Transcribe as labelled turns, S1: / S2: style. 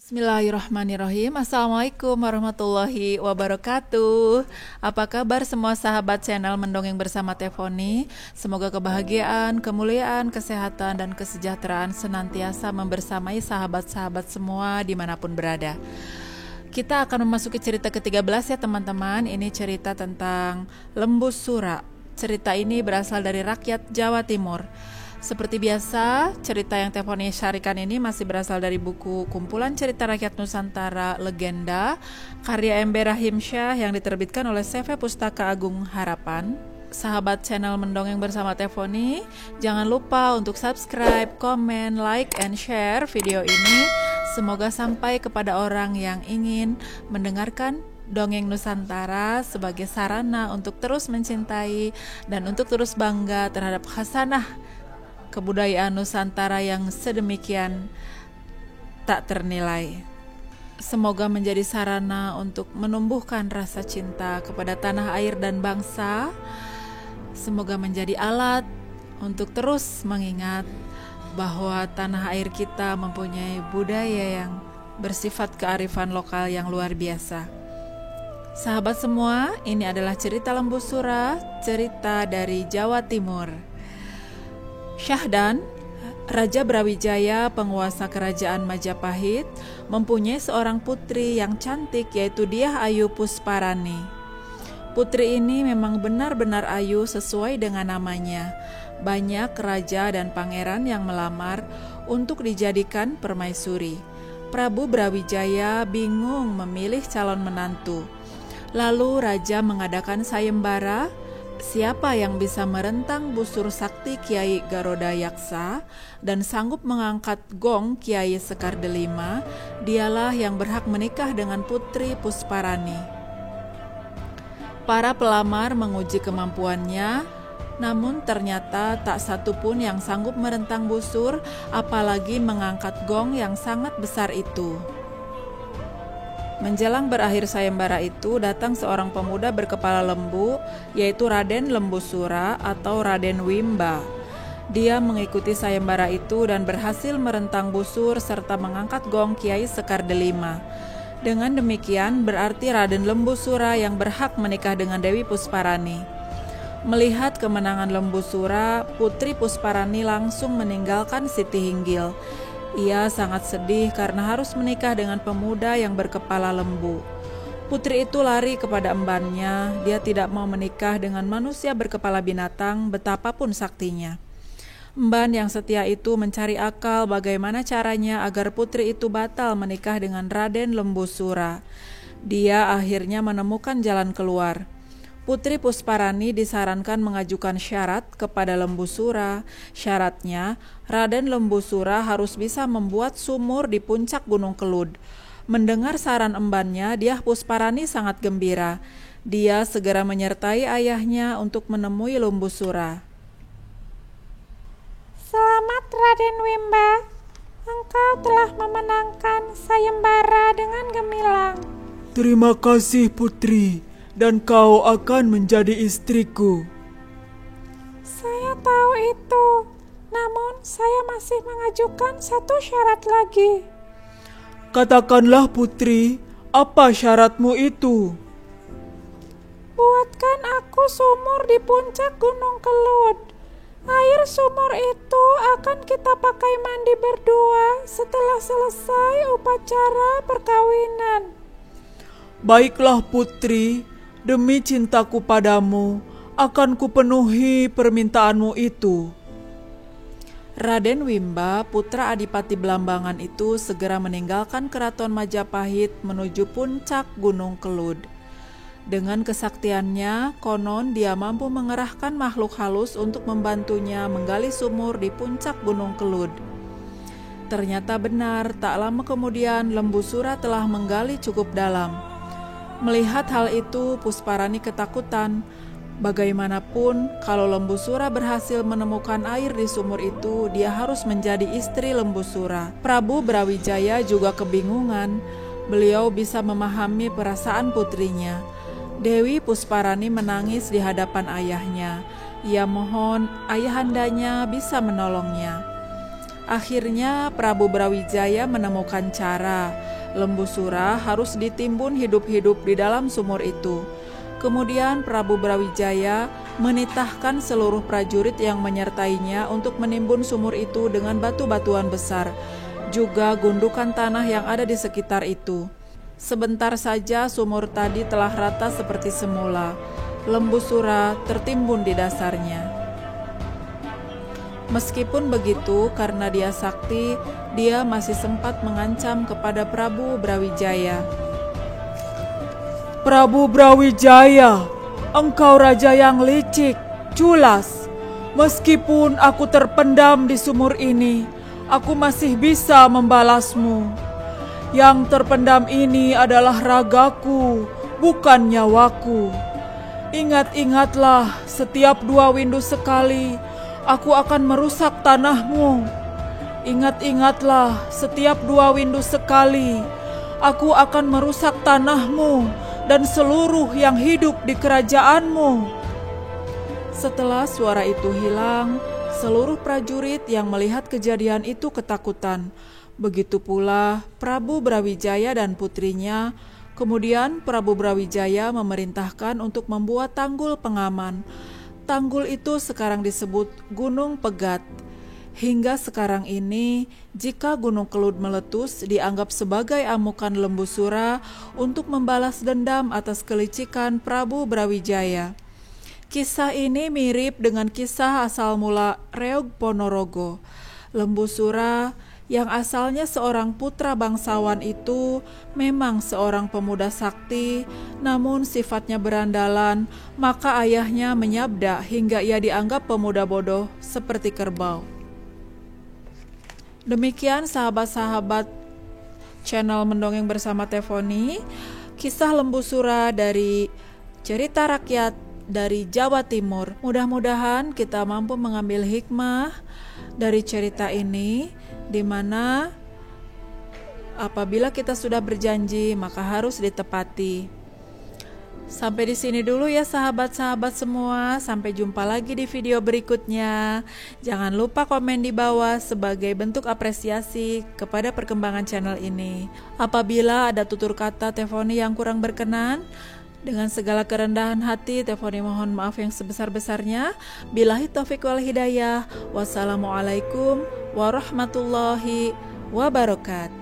S1: Bismillahirrahmanirrahim. Assalamualaikum warahmatullahi wabarakatuh. Apa kabar semua sahabat channel Mendongeng Bersama Tefoni? Semoga kebahagiaan, kemuliaan, kesehatan, dan kesejahteraan senantiasa membersamai sahabat-sahabat semua dimanapun berada. Kita akan memasuki cerita ke-13 ya teman-teman. Ini cerita tentang Lembu Sura. Cerita ini berasal dari rakyat Jawa Timur. Seperti biasa, cerita yang Tefoni syarikan ini masih berasal dari buku Kumpulan Cerita Rakyat Nusantara Legenda karya Ember Rahimsyah yang diterbitkan oleh CV Pustaka Agung Harapan. Sahabat channel Mendongeng Bersama Tefoni, jangan lupa untuk subscribe, komen, like, and share video ini. Semoga sampai kepada orang yang ingin mendengarkan Dongeng Nusantara sebagai sarana untuk terus mencintai dan untuk terus bangga terhadap khasanah kebudayaan Nusantara yang sedemikian tak ternilai. Semoga menjadi sarana untuk menumbuhkan rasa cinta kepada tanah air dan bangsa. Semoga menjadi alat untuk terus mengingat bahwa tanah air kita mempunyai budaya yang bersifat kearifan lokal yang luar biasa. Sahabat semua, ini adalah cerita Lembu Sura, cerita dari Jawa Timur. Syahdan, Raja Brawijaya, penguasa kerajaan Majapahit, mempunyai seorang putri yang cantik, yaitu Dyah Ayu Pusparani. Putri ini memang benar-benar ayu sesuai dengan namanya. Banyak raja dan pangeran yang melamar untuk dijadikan permaisuri. Prabu Brawijaya bingung memilih calon menantu. Lalu raja mengadakan sayembara. Siapa yang bisa merentang busur sakti Kiai Garuda Yaksa dan sanggup mengangkat gong Kiai Sekar Delima, dialah yang berhak menikah dengan Putri Pusparani. Para pelamar menguji kemampuannya, namun ternyata tak satu pun yang sanggup merentang busur, apalagi mengangkat gong yang sangat besar itu. Menjelang berakhir sayembara itu, datang seorang pemuda berkepala lembu, yaitu Raden Lembu Sura atau Raden Wimba. Dia mengikuti sayembara itu dan berhasil merentang busur serta mengangkat gong Kiai Sekar Delima. Dengan demikian, berarti Raden Lembu Sura yang berhak menikah dengan Dewi Pusparani. Melihat kemenangan Lembu Sura, Putri Pusparani langsung meninggalkan Siti Hinggil. Ia sangat sedih karena harus menikah dengan pemuda yang berkepala lembu. Putri itu lari kepada embannya. Dia tidak mau menikah dengan manusia berkepala binatang, betapapun saktinya. Emban yang setia itu mencari akal bagaimana caranya agar putri itu batal menikah dengan Raden Lembu Sura. Dia akhirnya menemukan jalan keluar. Putri Pusparani disarankan mengajukan syarat kepada Lembu Sura. Syaratnya, Raden Lembu Sura harus bisa membuat sumur di puncak Gunung Kelud. Mendengar saran embannya, Dyah Pusparani sangat gembira. Dia segera menyertai ayahnya untuk menemui Lembu Sura.
S2: Selamat Raden Wimba, engkau telah memenangkan sayembara dengan gemilang.
S3: Terima kasih Putri, dan kau akan menjadi istriku.
S2: Saya tahu itu, namun saya masih mengajukan satu syarat lagi.
S3: Katakanlah Putri, apa syaratmu itu?
S2: Buatkan aku sumur di puncak Gunung Kelud. Air sumur itu akan kita pakai mandi berdua setelah selesai upacara perkawinan.
S3: Baiklah Putri, demi cintaku padamu, akan kupenuhi permintaanmu itu.
S1: Raden Wimba, putra Adipati Blambangan itu segera meninggalkan keraton Majapahit menuju puncak Gunung Kelud. Dengan kesaktiannya, konon dia mampu mengerahkan makhluk halus untuk membantunya menggali sumur di puncak Gunung Kelud. Ternyata benar, tak lama kemudian Lembu Sura telah menggali cukup dalam. Melihat hal itu, Pusparani ketakutan. Bagaimanapun, kalau Lembu Sura berhasil menemukan air di sumur itu, dia harus menjadi istri Lembu Sura. Prabu Brawijaya juga kebingungan. Beliau bisa memahami perasaan putrinya. Dewi Pusparani menangis di hadapan ayahnya. Ia mohon ayahandanya bisa menolongnya. Akhirnya Prabu Brawijaya menemukan cara. Lembu Sura harus ditimbun hidup-hidup di dalam sumur itu. Kemudian Prabu Brawijaya menitahkan seluruh prajurit yang menyertainya untuk menimbun sumur itu dengan batu-batuan besar, juga gundukan tanah yang ada di sekitar itu. Sebentar saja sumur tadi telah rata seperti semula. Lembu Sura tertimbun di dasarnya. Meskipun begitu, karena dia sakti, dia masih sempat mengancam kepada Prabu Brawijaya.
S3: Prabu Brawijaya, engkau raja yang licik, culas. Meskipun aku terpendam di sumur ini, aku masih bisa membalasmu. Yang terpendam ini adalah ragaku, bukan nyawaku. Ingat-ingatlah, setiap 2 windu sekali, aku akan merusak tanahmu. Ingat-ingatlah, setiap 2 windu sekali, aku akan merusak tanahmu dan seluruh yang hidup di kerajaanmu.
S1: Setelah suara itu hilang, seluruh prajurit yang melihat kejadian itu ketakutan. Begitu pula Prabu Brawijaya dan putrinya. Kemudian Prabu Brawijaya memerintahkan untuk membuat tanggul pengaman. Tanggul itu sekarang disebut Gunung Pegat. Hingga sekarang ini, jika Gunung Kelud meletus dianggap sebagai amukan Lembu Sura untuk membalas dendam atas kelicikan Prabu Brawijaya. Kisah ini mirip dengan kisah asal mula Reog Ponorogo. Lembu Sura yang asalnya seorang putra bangsawan itu memang seorang pemuda sakti, namun sifatnya berandalan, maka ayahnya menyabda hingga ia dianggap pemuda bodoh seperti kerbau. Demikian sahabat-sahabat channel Mendongeng Bersama Tefoni, kisah Lembu Sura dari cerita rakyat dari Jawa Timur. Mudah-mudahan kita mampu mengambil hikmah dari cerita ini, di mana apabila kita sudah berjanji maka harus ditepati. Sampai di sini dulu ya sahabat-sahabat semua. Sampai jumpa lagi di video berikutnya. Jangan lupa komen di bawah sebagai bentuk apresiasi kepada perkembangan channel ini. Apabila ada tutur kata Tefoni yang kurang berkenan, dengan segala kerendahan hati, Tefoni mohon maaf yang sebesar-besarnya. Billahi taufiq wal hidayah. Wassalamualaikum warahmatullahi wabarakatuh.